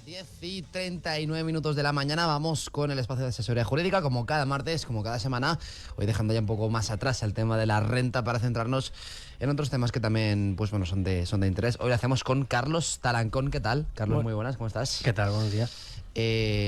10:39 de la mañana, vamos con el espacio de asesoría jurídica, como cada martes, como cada semana, hoy dejando ya un poco más atrás el tema de la renta para centrarnos en otros temas que también, pues bueno, son de interés. Hoy lo hacemos con Carlos Talancón. ¿Qué tal? Carlos, muy buenas, ¿cómo estás? ¿Qué tal? Buenos días.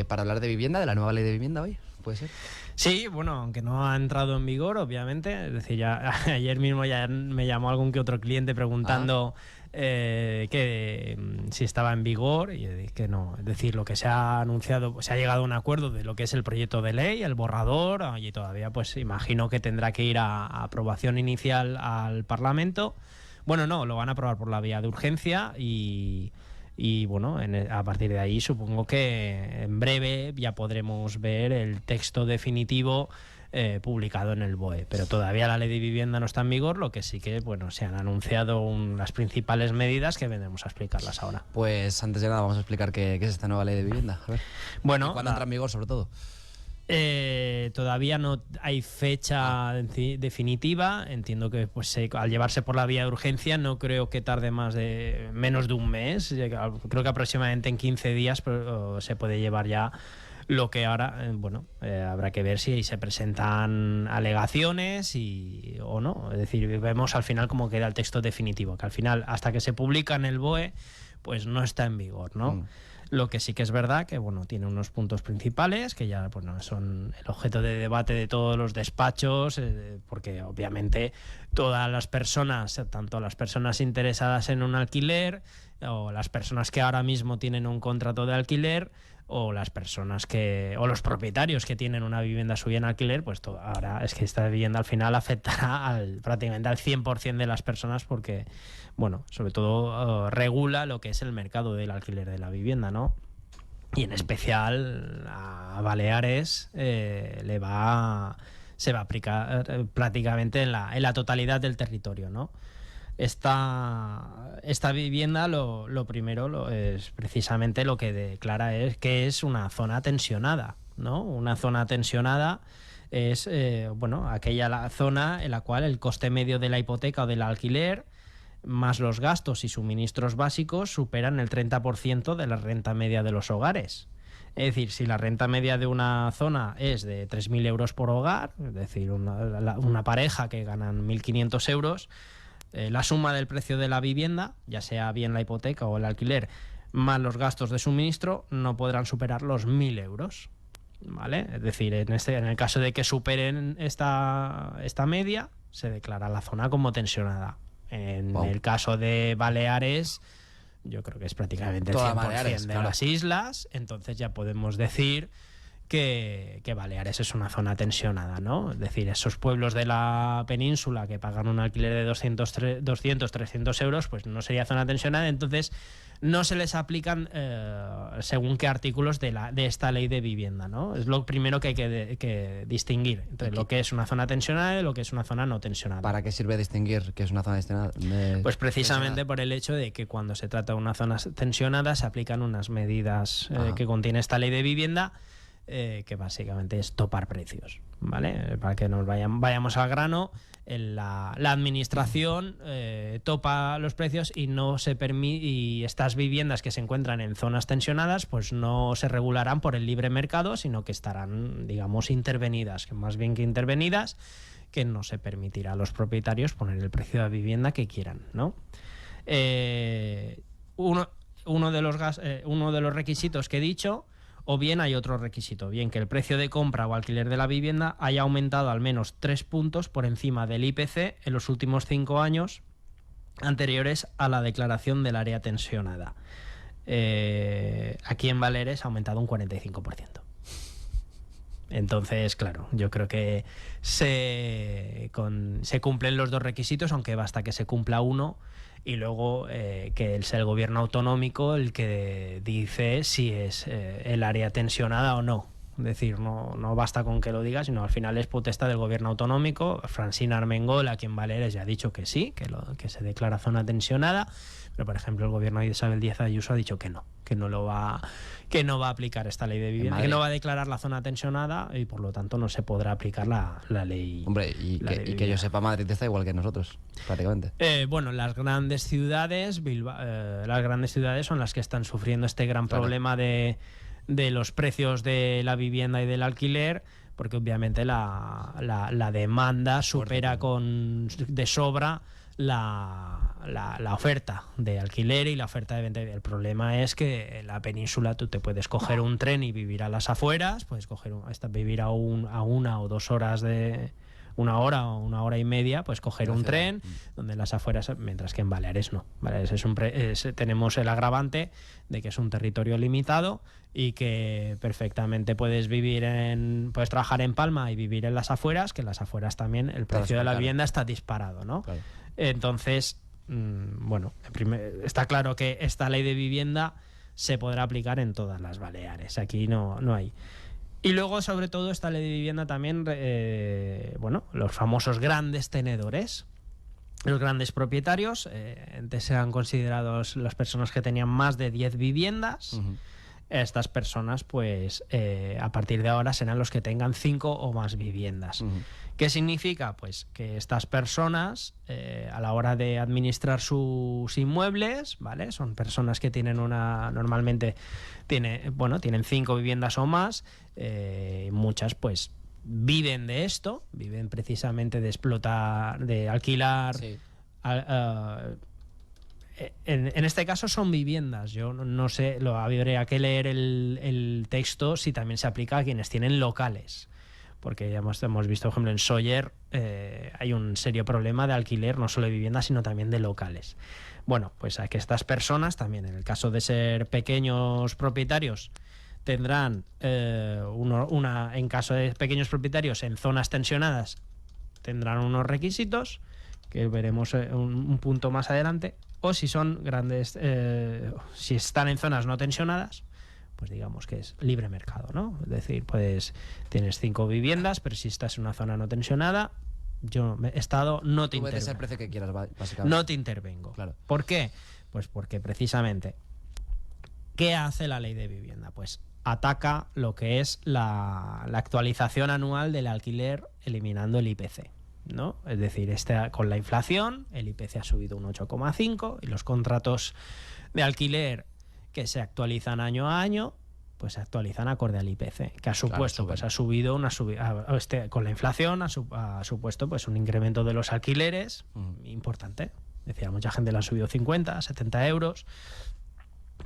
Para hablar de vivienda, de la nueva ley de vivienda hoy, ¿puede ser? Sí, bueno, aunque no ha entrado en vigor, obviamente. Es decir, ya ayer mismo ya me llamó algún que otro cliente preguntando si estaba en vigor, y dije que no. Es decir, lo que se ha anunciado, se ha llegado a un acuerdo de lo que es el proyecto de ley, el borrador, y todavía pues imagino que tendrá que ir a aprobación inicial al Parlamento. Bueno, no, lo van a aprobar por la vía de urgencia y bueno, a partir de ahí supongo que en breve ya podremos ver el texto definitivo publicado en el BOE. Pero todavía la ley de vivienda no está en vigor, lo que sí que bueno, se han anunciado las principales medidas que vendremos a explicarlas ahora. Pues antes de nada vamos a explicar qué es esta nueva ley de vivienda. A ver. Bueno, ¿cuándo entra en vigor, sobre todo? Todavía no hay fecha definitiva. Entiendo que pues al llevarse por la vía de urgencia no creo que tarde menos de un mes. Creo que aproximadamente en 15 días se puede llevar ya lo que ahora, habrá que ver si se presentan alegaciones o no. Es decir, vemos al final cómo queda el texto definitivo, que al final, hasta que se publica en el BOE, pues no está en vigor, ¿no? Lo que sí que es verdad que bueno, tiene unos puntos principales que ya son el objeto de debate de todos los despachos, porque obviamente todas las personas, tanto las personas interesadas en un alquiler o las personas que ahora mismo tienen un contrato de alquiler o las personas o los propietarios que tienen una vivienda suya en alquiler, pues ahora es que esta vivienda al final afectará prácticamente al 100% de las personas, porque bueno, sobre todo regula lo que es el mercado del alquiler de la vivienda, ¿no? Y en especial a Baleares se va a aplicar prácticamente en la totalidad del territorio, ¿no? Esta vivienda lo primero es precisamente lo que declara es que es una zona tensionada, ¿no? Una zona tensionada es aquella zona en la cual el coste medio de la hipoteca o del alquiler más los gastos y suministros básicos superan el 30% de la renta media de los hogares. Es decir, si la renta media de una zona es de 3.000 euros por hogar, es decir, una pareja que ganan 1.500 euros, la suma del precio de la vivienda, ya sea bien la hipoteca o el alquiler, más los gastos de suministro, no podrán superar los 1.000 euros. ¿Vale? Es decir, en el caso de que superen esta media, se declara la zona como tensionada. En el caso de Baleares, yo creo que es prácticamente el 100% de las islas, entonces ya podemos decir que Baleares es una zona tensionada, ¿no? Es decir, esos pueblos de la península que pagan un alquiler de 200, 300 euros, pues no sería zona tensionada, entonces no se les aplican según qué artículos de esta ley de vivienda, ¿no? Es lo primero que hay que distinguir entre lo que es una zona tensionada y lo que es una zona no tensionada. ¿Para qué sirve distinguir qué es una zona tensionada? Pues precisamente por el hecho de que cuando se trata de una zona tensionada se aplican unas medidas que contiene esta ley de vivienda, que básicamente es topar precios, ¿vale? Para que nos vayamos al grano, la administración topa los precios y no se permite, y estas viviendas que se encuentran en zonas tensionadas pues no se regularán por el libre mercado, sino que estarán, digamos, intervenidas, que más bien que intervenidas, que no se permitirá a los propietarios poner el precio de la vivienda que quieran, ¿no? Uno de los requisitos que he dicho, o bien hay otro requisito, bien que el precio de compra o alquiler de la vivienda haya aumentado al menos 3 puntos por encima del IPC en los últimos 5 años anteriores a la declaración del área tensionada. Aquí en Baleares ha aumentado un 45%. Entonces, claro, yo creo que se cumplen los dos requisitos, aunque basta que se cumpla uno, y luego que es el gobierno autonómico el que dice si es el área tensionada o no. Es decir, no basta con que lo diga, sino al final es potestad del gobierno autonómico. Francina Armengol, aquí en Baleares, ya ha dicho que sí, que se declara zona tensionada, pero por ejemplo el gobierno de Isabel Díaz Ayuso ha dicho que no va a aplicar esta ley de vivienda, que no va a declarar la zona tensionada y por lo tanto no se podrá aplicar la ley. Hombre, y que yo sepa, Madrid está igual que nosotros, prácticamente. Bueno, las grandes ciudades son las que están sufriendo este gran problema de los precios de la vivienda y del alquiler, porque obviamente la demanda supera de sobra la oferta de alquiler y la oferta de venta. El problema es que en la península tú te puedes coger un tren y vivir a las afueras, puedes vivir a 1 o 2 horas de... 1 hora o 1 hora y media, pues coger un tren donde las afueras, mientras que en Baleares no. Baleares tenemos el agravante de que es un territorio limitado y que perfectamente puedes trabajar en Palma y vivir en las afueras, que en las afueras también el precio de la vivienda está disparado, ¿no? Claro. Entonces, bueno, está claro que esta ley de vivienda se podrá aplicar en todas las Baleares. Aquí no hay. Y luego, sobre todo, esta ley de vivienda también, los famosos grandes tenedores, los grandes propietarios, antes eran considerados las personas que tenían más de 10 viviendas. Uh-huh. Estas personas, pues, a partir de ahora serán los que tengan 5 o más viviendas. Uh-huh. ¿Qué significa? Pues que estas personas, a la hora de administrar sus inmuebles, ¿vale? Son personas que normalmente tienen 5 viviendas o más, muchas pues viven de esto, viven precisamente de explotar, de alquilar. Sí. En este caso son viviendas. Yo no sé, habría que leer el texto si también se aplica a quienes tienen locales. Porque ya hemos visto, por ejemplo, en Sóller hay un serio problema de alquiler, no solo de viviendas, sino también de locales. Bueno, pues a que estas personas también, en el caso de ser pequeños propietarios, tendrán en caso de pequeños propietarios en zonas tensionadas, tendrán unos requisitos que veremos un punto más adelante. O si son grandes, si están en zonas no tensionadas, pues digamos que es libre mercado, ¿no? Es decir, pues tienes 5 viviendas, pero si estás en una zona no tensionada, Estado no te intervengo. El precio que quieras, básicamente. No te intervengo. Claro. ¿Por qué? Pues porque precisamente, ¿qué hace la ley de vivienda? Pues ataca lo que es la actualización anual del alquiler eliminando el IPC, ¿no? Es decir, con la inflación, el IPC ha subido un 8,5 y los contratos de alquiler que se actualizan año a año, pues se actualizan acorde al IPC, que ha supuesto, pues ha subido una subida, con la inflación ha supuesto pues un incremento de los alquileres importante. Decía, mucha gente le han subido 50, 70 euros.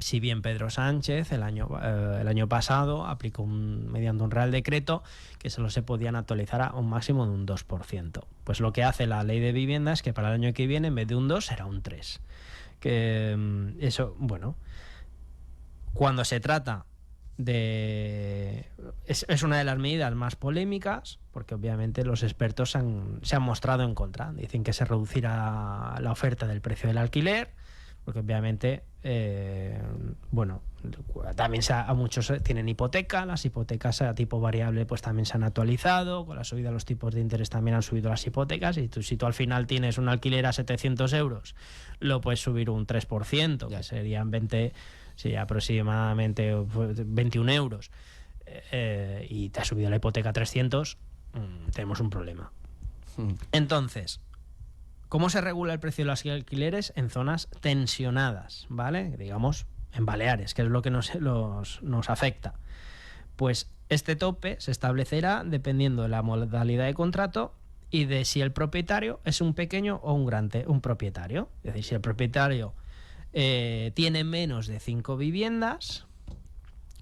Si bien Pedro Sánchez el año pasado aplicó mediante un Real Decreto que solo se podían actualizar a un máximo de un 2%. Pues lo que hace la ley de vivienda es que para el año que viene, en vez de un 2, será un 3. Que eso, bueno, cuando se trata es una de las medidas más polémicas, porque obviamente los expertos se han mostrado en contra. Dicen que se reducirá la oferta del precio del alquiler, porque obviamente también a muchos tienen hipoteca, las hipotecas a tipo variable pues también se han actualizado, con la subida de los tipos de interés también han subido las hipotecas, y si tú al final tienes un alquiler a 700 euros, lo puedes subir un 3%, que serían aproximadamente 21 euros, y te ha subido la hipoteca a 300, tenemos un problema. Entonces, ¿cómo se regula el precio de los alquileres en zonas tensionadas, ¿vale? Digamos, en Baleares, que es lo que nos afecta. Pues este tope se establecerá dependiendo de la modalidad de contrato y de si el propietario es un pequeño o un propietario. Es decir, si el propietario tiene menos de 5 viviendas,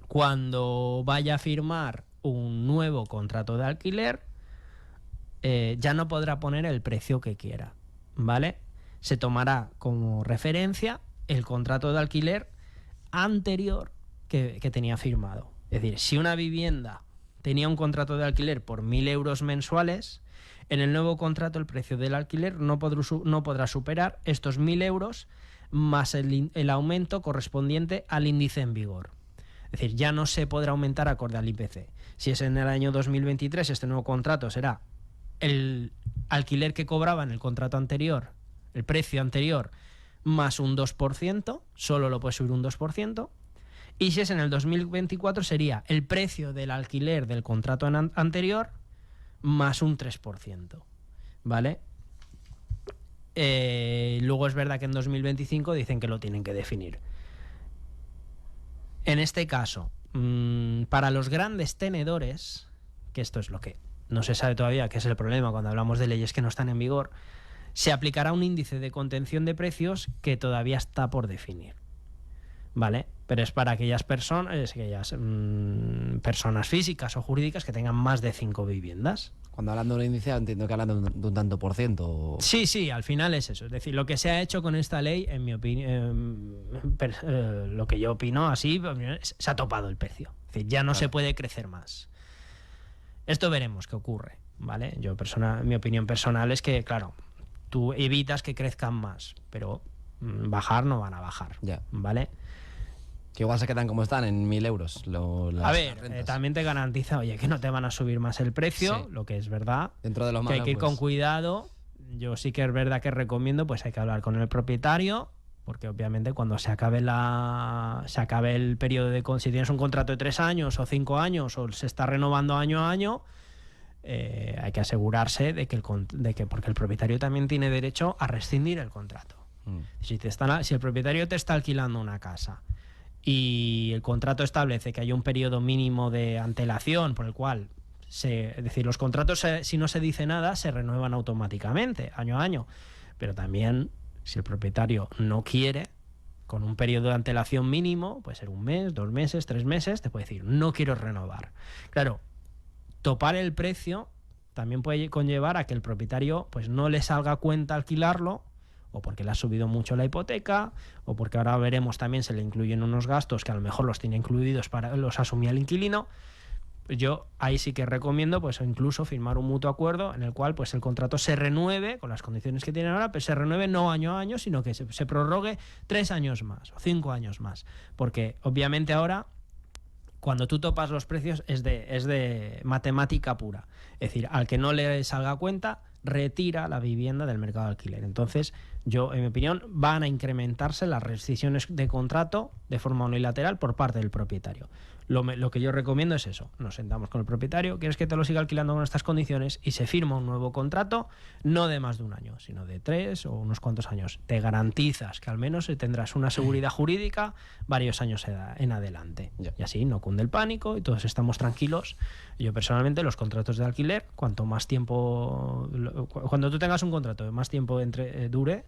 cuando vaya a firmar un nuevo contrato de alquiler, ya no podrá poner el precio que quiera, ¿vale? Se tomará como referencia el contrato de alquiler anterior que tenía firmado. Es decir, si una vivienda tenía un contrato de alquiler por 1.000 euros mensuales, en el nuevo contrato el precio del alquiler no podrá superar estos 1.000 euros más el aumento correspondiente al índice en vigor. Es decir, ya no se podrá aumentar acorde al IPC. Si es en el año 2023, este nuevo contrato será el alquiler que cobraba en el contrato anterior, el precio anterior, más un 2%, solo lo puede subir un 2%. Y si es en el 2024, sería el precio del alquiler del contrato anterior más un 3%. ¿Vale? Luego es verdad que en 2025 dicen que lo tienen que definir. En este caso, para los grandes tenedores, que esto es lo que no se sabe todavía, que es el problema cuando hablamos de leyes que no están en vigor, se aplicará un índice de contención de precios que todavía está por definir. ¿Vale? Pero es para aquellas personas físicas o jurídicas que tengan más de 5 viviendas. Cuando hablan de un índice, entiendo que hablan de un tanto por ciento. Sí, al final es eso. Es decir, lo que se ha hecho con esta ley, en mi opinión, lo que yo opino así, se ha topado el precio. Es decir, ya no se puede crecer más. Esto veremos qué ocurre, ¿vale? Mi opinión personal es que, claro, tú evitas que crezcan más, pero bajar no van a bajar, ¿vale? Que igual se quedan como están, en 1.000 euros. También te garantiza, oye, que no te van a subir más el precio, lo que es verdad. Dentro de lo malo, que hay que ir con cuidado. Yo sí que es verdad que recomiendo, pues hay que hablar con el propietario, porque obviamente cuando se acabe el periodo si tienes un contrato de 3 años o 5 años o se está renovando año a año, hay que asegurarse de que porque el propietario también tiene derecho a rescindir el contrato. Si el propietario te está alquilando una casa y el contrato establece que hay un periodo mínimo de antelación por el cual es decir, los contratos, si no se dice nada, se renuevan automáticamente, año a año. Pero también, si el propietario no quiere, con un periodo de antelación mínimo, puede ser 1 mes, 2 meses, 3 meses, te puede decir, no quiero renovar. Claro, topar el precio también puede conllevar a que el propietario pues no le salga a cuenta alquilarlo, o porque le ha subido mucho la hipoteca, o porque ahora veremos también se le incluyen unos gastos que a lo mejor los tiene incluidos los asumía el inquilino. Yo ahí sí que recomiendo pues incluso firmar un mutuo acuerdo en el cual pues el contrato se renueve con las condiciones que tiene ahora, pero se renueve no año a año, sino que se prorrogue 3 años más o 5 años más, porque obviamente ahora cuando tú topas los precios es de matemática pura, es decir, al que no le salga a cuenta retira la vivienda del mercado de alquiler. Entonces, yo, en mi opinión, van a incrementarse las rescisiones de contrato de forma unilateral por parte del propietario. Lo que yo recomiendo es eso. Nos sentamos con el propietario, ¿quieres que te lo siga alquilando con estas condiciones? Y se firma un nuevo contrato, no de más de 1 año, sino de 3 o unos cuantos años. Te garantizas que al menos tendrás una seguridad jurídica varios años en adelante. Y así no cunde el pánico y todos estamos tranquilos. Yo personalmente los contratos de alquiler, cuanto más tiempo, cuando tú tengas un contrato de más tiempo dure,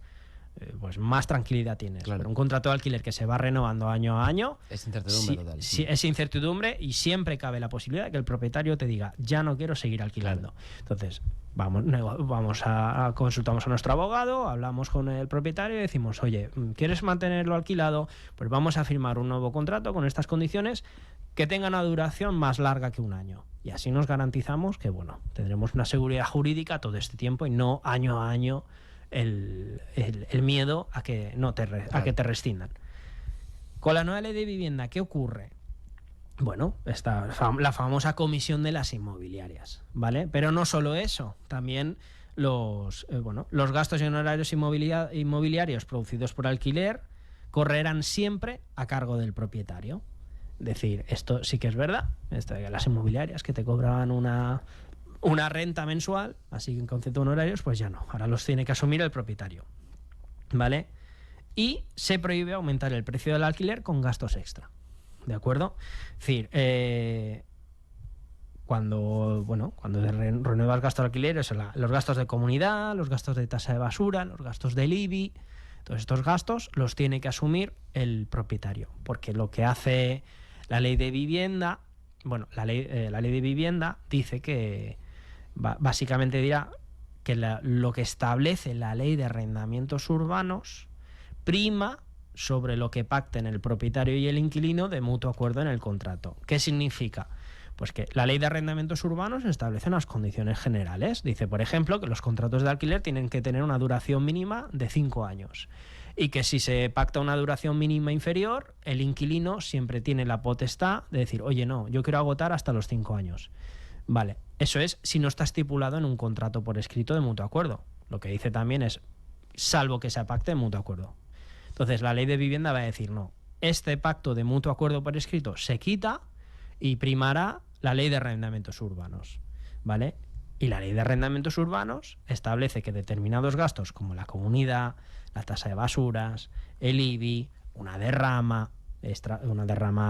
pues más tranquilidad tienes. Claro. Pero un contrato de alquiler que se va renovando año a año es incertidumbre total. Es incertidumbre y siempre cabe la posibilidad de que el propietario te diga ya no quiero seguir alquilando. Claro. Entonces consultamos a nuestro abogado, hablamos con el propietario y decimos, oye, ¿quieres mantenerlo alquilado? Pues vamos a firmar un nuevo contrato con estas condiciones que tenga una duración más larga que 1 año. Y así nos garantizamos que tendremos una seguridad jurídica todo este tiempo y no año a año el miedo a que a que te rescindan. Con la nueva ley de vivienda, ¿qué ocurre? Bueno, está la famosa comisión de las inmobiliarias, ¿vale? Pero no solo eso, también los gastos y honorarios inmobiliarios producidos por alquiler correrán siempre a cargo del propietario. Es decir, esto sí que es verdad, las inmobiliarias que te cobraban una renta mensual, así que en concepto de honorarios, pues ya no. Ahora los tiene que asumir el propietario, ¿vale? Y se prohíbe aumentar el precio del alquiler con gastos extra, ¿de acuerdo? Es decir, cuando renuevas gastos de alquiler, los gastos de comunidad, los gastos de tasa de basura, los gastos del IBI, todos estos gastos los tiene que asumir el propietario, porque lo que hace la ley de vivienda, la ley de vivienda dice que básicamente dirá que lo que establece la ley de arrendamientos urbanos prima sobre lo que pacten el propietario y el inquilino de mutuo acuerdo en el contrato. ¿Qué significa? Pues que la ley de arrendamientos urbanos establece unas condiciones generales. Dice, por ejemplo, que los contratos de alquiler tienen que tener una duración mínima de 5 años. Y que si se pacta una duración mínima inferior, el inquilino siempre tiene la potestad de decir, oye, no, yo quiero agotar hasta los 5 años. Vale, eso es si no está estipulado en un contrato por escrito de mutuo acuerdo. Lo que dice también es, salvo que se pacte de mutuo acuerdo. Entonces, la ley de vivienda va a decir, no, este pacto de mutuo acuerdo por escrito se quita y primará la ley de arrendamientos urbanos, ¿vale? Y la ley de arrendamientos urbanos establece que determinados gastos, como la comunidad, la tasa de basuras, el IBI, una derrama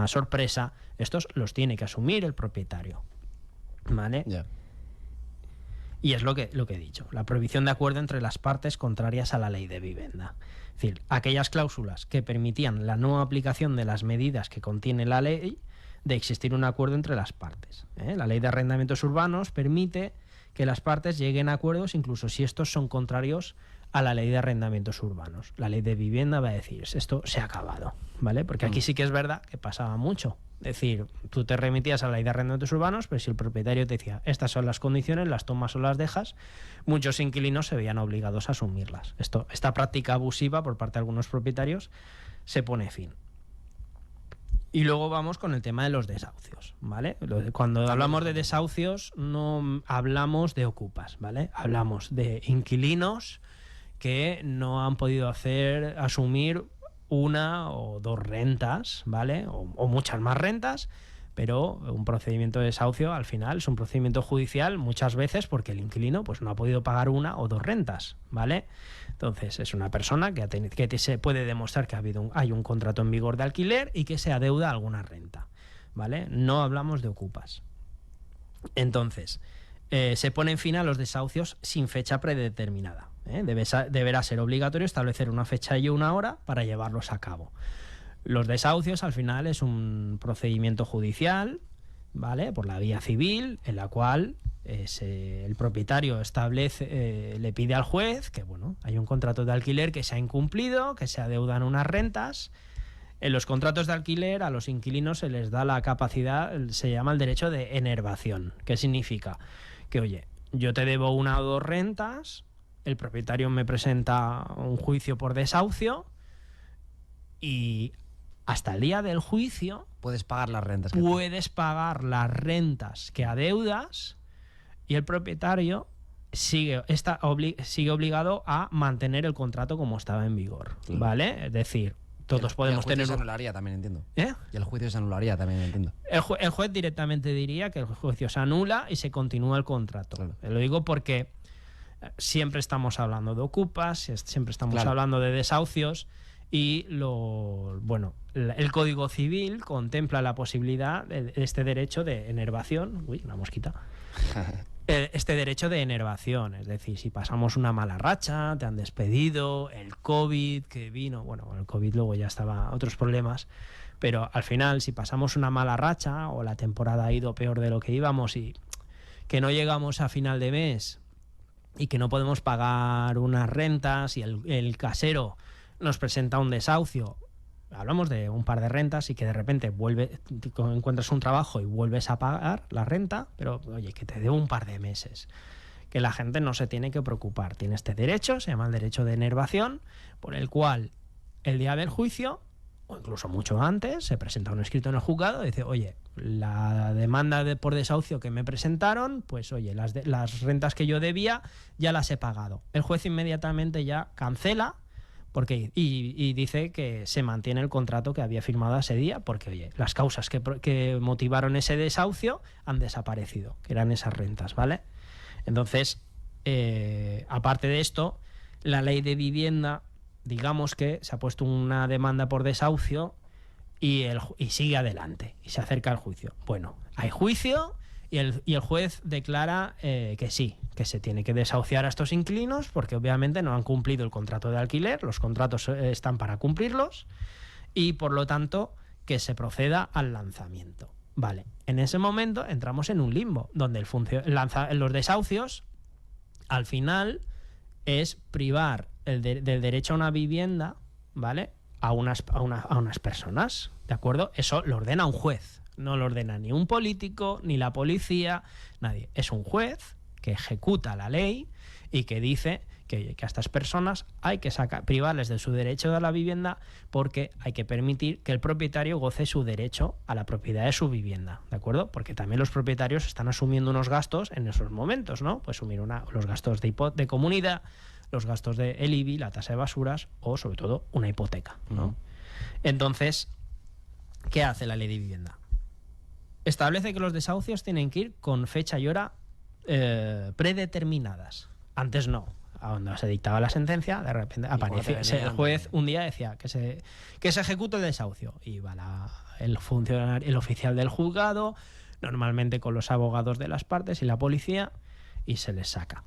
sorpresa, estos los tiene que asumir el propietario, ¿vale? Ya. Y es lo que he dicho, la prohibición de acuerdo entre las partes contrarias a la ley de vivienda. Es decir, aquellas cláusulas que permitían la no aplicación de las medidas que contiene la ley de existir un acuerdo entre las partes. La ley de arrendamientos urbanos permite que las partes lleguen a acuerdos incluso si estos son contrarios a la ley de arrendamientos urbanos. La ley de vivienda va a decir, esto se ha acabado, ¿vale? Porque aquí sí que es verdad que pasaba mucho. Es decir, tú te remitías a la ley de arrendamientos urbanos, pero si el propietario te decía, estas son las condiciones, las tomas o las dejas, muchos inquilinos se veían obligados a asumirlas. Esta práctica abusiva por parte de algunos propietarios se pone fin. Y luego vamos con el tema de los desahucios, ¿vale? Cuando hablamos de desahucios no hablamos de ocupas, ¿vale? Hablamos de inquilinos que no han podido asumir una o dos rentas, ¿vale? O muchas más rentas, pero un procedimiento de desahucio al final es un procedimiento judicial muchas veces porque el inquilino pues no ha podido pagar una o dos rentas, ¿vale? Entonces es una persona que se puede demostrar que hay un contrato en vigor de alquiler y que se adeuda alguna renta, ¿vale? No hablamos de ocupas. Entonces, se ponen fin a los desahucios sin fecha predeterminada. Deberá ser obligatorio establecer una fecha y una hora para llevarlos a cabo. Los desahucios al final es un procedimiento judicial, ¿vale? Por la vía civil, en la cual el propietario le pide al juez que hay un contrato de alquiler que se ha incumplido, que se adeudan unas rentas. En los contratos de alquiler a los inquilinos se les da la capacidad, se llama el derecho de enervación. ¿Qué significa? Que, oye, yo te debo una o dos rentas, el propietario me presenta un juicio por desahucio y hasta el día del juicio Puedes pagar las rentas. Puedes pagar las rentas que adeudas y el propietario sigue obligado a mantener el contrato como estaba en vigor, ¿vale? Es decir, todos podemos tener... El juicio se anularía también, entiendo. ¿Eh? Y el juicio se anularía también, entiendo. El juez directamente diría que el juicio se anula y se continúa el contrato. Claro. Lo digo porque siempre estamos hablando de ocupas, siempre estamos hablando de desahucios y el Código Civil contempla la posibilidad de este derecho de enervación. Uy, una mosquita. Este derecho de enervación, es decir, si pasamos una mala racha, te han despedido, el COVID que vino, el COVID luego ya estaba otros problemas, pero al final si pasamos una mala racha o la temporada ha ido peor de lo que íbamos y que no llegamos a final de mes y que no podemos pagar unas rentas y el casero nos presenta un desahucio, hablamos de un par de rentas y que de repente encuentras un trabajo y vuelves a pagar la renta, pero oye, que te debo un par de meses. Que la gente no se tiene que preocupar. Tiene este derecho, se llama el derecho de enervación, por el cual el día del juicio, o incluso mucho antes, se presenta un escrito en el juzgado y dice, oye, la demanda por desahucio que me presentaron, pues oye, las rentas que yo debía ya las he pagado. El juez inmediatamente ya cancela y dice que se mantiene el contrato que había firmado ese día porque, oye, las causas que motivaron ese desahucio han desaparecido, que eran esas rentas, ¿vale? Entonces, aparte de esto, la ley de vivienda, digamos que se ha puesto una demanda por desahucio y sigue adelante y se acerca al juicio. Bueno, hay juicio y el juez declara que sí, que se tiene que desahuciar a estos inquilinos porque obviamente no han cumplido el contrato de alquiler, los contratos están para cumplirlos y por lo tanto que se proceda al lanzamiento. Vale, en ese momento entramos en un limbo donde los desahucios al final es privar del derecho a una vivienda, ¿vale? A unas personas, ¿de acuerdo? Eso lo ordena un juez. No lo ordena ni un político, ni la policía, nadie. Es un juez que ejecuta la ley y que dice que a estas personas hay que privarles de su derecho a la vivienda porque hay que permitir que el propietario goce su derecho a la propiedad de su vivienda, ¿de acuerdo? Porque también los propietarios están asumiendo unos gastos en esos momentos, ¿no? Pues asumir los gastos de comunidad, los gastos de el IBI, la tasa de basuras o, sobre todo, una hipoteca, ¿no? Entonces, ¿qué hace la ley de vivienda? Establece que los desahucios tienen que ir con fecha y hora predeterminadas. Antes no. Cuando se dictaba la sentencia, de repente aparece el juez un día decía que se ejecute el desahucio. Y va el oficial del juzgado, normalmente con los abogados de las partes y la policía, y se les saca.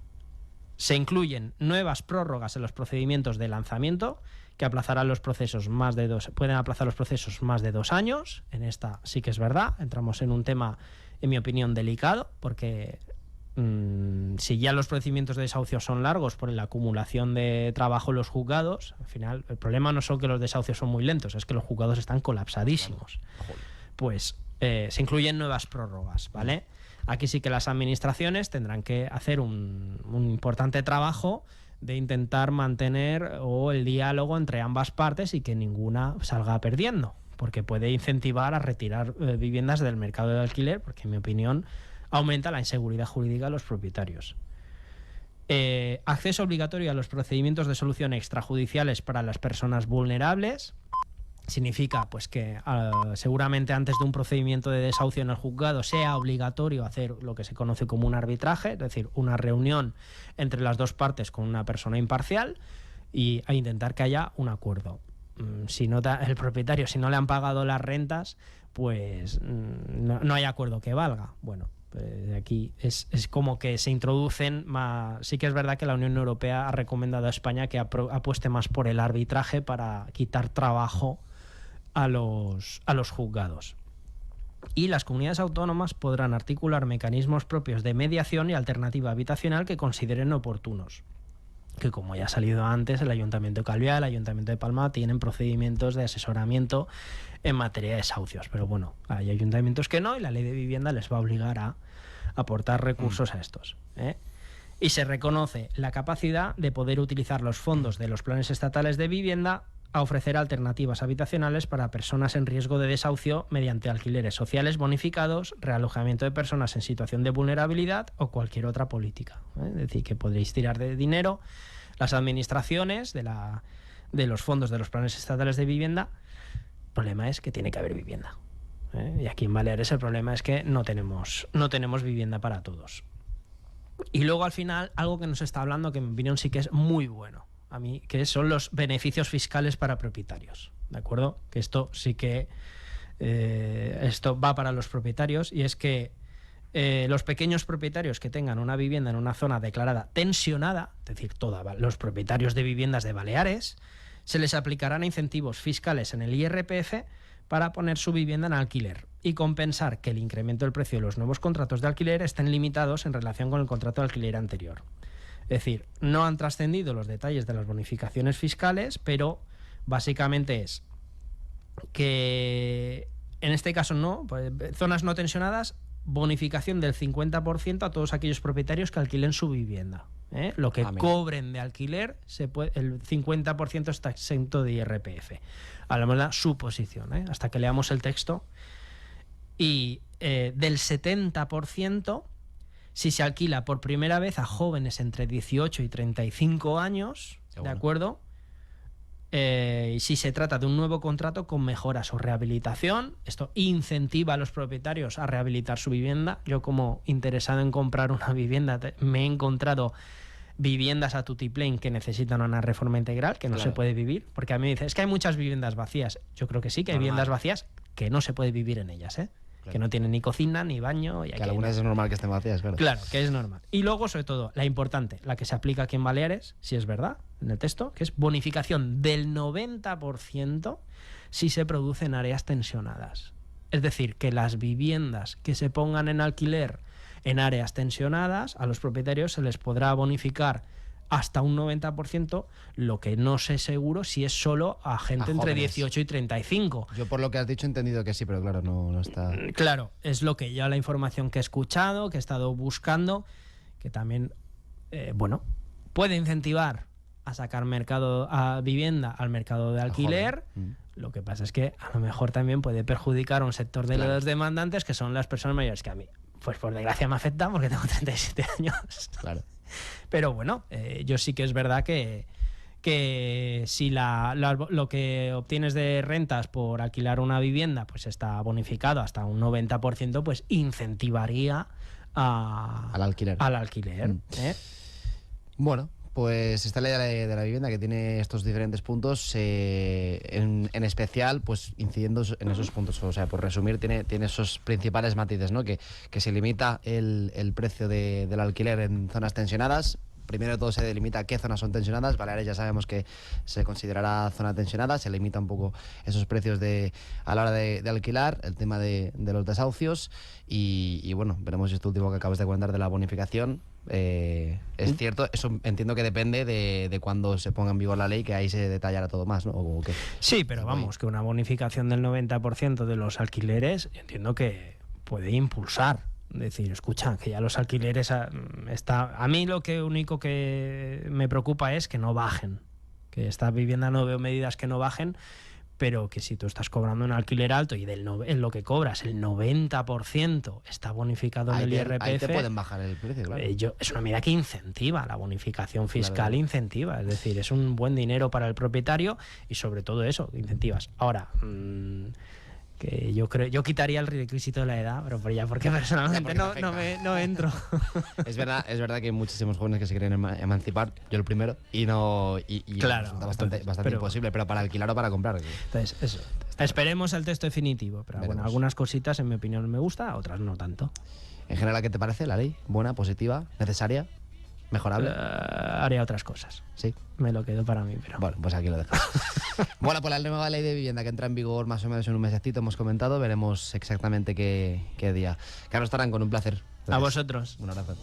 Se incluyen nuevas prórrogas en los procedimientos de lanzamiento que aplazarán los procesos pueden aplazar los procesos más de 2 años. En esta sí que es verdad. Entramos en un tema, en mi opinión, delicado, porque si ya los procedimientos de desahucio son largos por la acumulación de trabajo en los juzgados, al final el problema no es que los desahucios son muy lentos, es que los juzgados están colapsadísimos. Pues se incluyen nuevas prórrogas, ¿vale? Aquí sí que las administraciones tendrán que hacer un importante trabajo de intentar mantener el diálogo entre ambas partes y que ninguna salga perdiendo, porque puede incentivar a retirar viviendas del mercado de alquiler, porque en mi opinión aumenta la inseguridad jurídica de los propietarios. Acceso obligatorio a los procedimientos de solución extrajudiciales para las personas vulnerables. Significa pues que seguramente antes de un procedimiento de desahucio en el juzgado sea obligatorio hacer lo que se conoce como un arbitraje, es decir, una reunión entre las dos partes con una persona imparcial a intentar que haya un acuerdo. Si el propietario, si no le han pagado las rentas, pues no hay acuerdo que valga. Bueno, aquí es como que se introducen más. Sí que es verdad que la Unión Europea ha recomendado a España que apueste más por el arbitraje para quitar trabajo a los juzgados. Y las comunidades autónomas podrán articular mecanismos propios de mediación y alternativa habitacional que consideren oportunos. Que, como ya ha salido antes, el Ayuntamiento de Calviá, el Ayuntamiento de Palma tienen procedimientos de asesoramiento en materia de desahucios. Pero bueno, hay ayuntamientos que no, y la ley de vivienda les va a obligar a aportar recursos a estos, ¿eh? Y se reconoce la capacidad de poder utilizar los fondos de los planes estatales de vivienda a ofrecer alternativas habitacionales para personas en riesgo de desahucio mediante alquileres sociales bonificados, realojamiento de personas en situación de vulnerabilidad o cualquier otra política, ¿eh? Es decir, que podréis tirar de dinero las administraciones de los fondos de los planes estatales de vivienda. El problema es que tiene que haber vivienda, ¿eh? Y aquí en Baleares el problema es que no tenemos vivienda para todos. Y luego al final algo que nos está hablando, que en mi opinión sí que es muy bueno a mí, que son los beneficios fiscales para propietarios, ¿de acuerdo? Que esto sí que esto va para los propietarios, y es que los pequeños propietarios que tengan una vivienda en una zona declarada tensionada, es decir, los propietarios de viviendas de Baleares, se les aplicarán incentivos fiscales en el IRPF para poner su vivienda en alquiler y compensar que el incremento del precio de los nuevos contratos de alquiler estén limitados en relación con el contrato de alquiler anterior. Es decir, no han trascendido los detalles de las bonificaciones fiscales, pero básicamente es que en este caso no, pues, zonas no tensionadas, bonificación del 50% a todos aquellos propietarios que alquilen su vivienda, ¿eh? Lo que cobren de alquiler, el 50% está exento de IRPF. Hablamos de la suposición, ¿eh? Hasta que leamos el texto. Y del 70%, si se alquila por primera vez a jóvenes entre 18 y 35 años, ¿de acuerdo? Y si se trata de un nuevo contrato con mejoras o rehabilitación, esto incentiva a los propietarios a rehabilitar su vivienda. Yo, como interesado en comprar una vivienda, me he encontrado viviendas a tutiplén que necesitan una reforma integral, que no se puede vivir, porque a mí me dicen, es que hay muchas viviendas vacías. Yo creo que sí, que hay viviendas vacías que no se puede vivir en ellas, ¿eh? Claro. Que no tienen ni cocina ni baño. Y que algunas es normal que estén vacías, claro. Claro, que es normal. Y luego, sobre todo, la importante, la que se aplica aquí en Baleares, si es verdad, en el texto, que es bonificación del 90% si se produce en áreas tensionadas. Es decir, que las viviendas que se pongan en alquiler en áreas tensionadas, a los propietarios se les podrá bonificar hasta un 90%, lo que no sé seguro si es solo a gente entre jóvenes. 18 y 35. Yo por lo que has dicho he entendido que sí, pero claro, no está... Claro, es lo que ya la información que he escuchado, que he estado buscando, que también, puede incentivar a sacar vivienda al mercado de alquiler. Lo que pasa es que a lo mejor también puede perjudicar a un sector de los demandantes, que son las personas mayores, que a mí, pues por desgracia me afecta porque tengo 37 años. Claro. Pero bueno, yo sí que es verdad que si lo que obtienes de rentas por alquilar una vivienda pues está bonificado hasta un 90%, pues incentivaría al alquiler. Bueno, pues esta ley de la vivienda que tiene estos diferentes puntos, en especial, pues incidiendo en esos puntos. O sea, por resumir, tiene esos principales matices, ¿no? Que se limita el precio del alquiler en zonas tensionadas. Primero de todo se delimita qué zonas son tensionadas. Baleares ya sabemos que se considerará zona tensionada, se limita un poco esos precios a la hora de alquilar, el tema de los desahucios y bueno, veremos esto último que acabas de comentar de la bonificación. Es cierto, eso entiendo que depende de cuando se ponga en vigor la ley, que ahí se detallará todo más, ¿no? ¿O qué? Sí, pero vamos, que una bonificación del 90% de los alquileres entiendo que puede impulsar. Decir, escucha, que ya los alquileres a mí lo único que me preocupa es que no bajen. Que esta vivienda no veo medidas que no bajen, pero que si tú estás cobrando un alquiler alto y en lo que cobras el 90% está bonificado en el IRPF... Ahí te pueden bajar el precio, claro. Es una medida que incentiva, la bonificación fiscal incentiva, es decir, es un buen dinero para el propietario y sobre todo eso, incentivas. Ahora... que yo quitaría el requisito de la edad, pero porque personalmente no entro. Es verdad que hay muchísimos jóvenes que se quieren emancipar, yo el primero, y claro, resulta bastante imposible, pero para alquilar o para comprar. Entonces, eso. Esperemos el texto definitivo, pero bueno, algunas cositas en mi opinión me gusta, otras no tanto. En general, ¿qué te parece la ley? ¿Buena, positiva, necesaria? ¿Mejorable? Haría otras cosas. Sí. Me lo quedo para mí, pero... Bueno, pues aquí lo dejo. Bueno, pues la nueva ley de vivienda que entra en vigor más o menos en un mesecito, hemos comentado, veremos exactamente qué día. Carlos Taranco, un placer. Gracias. A vosotros. Un abrazo.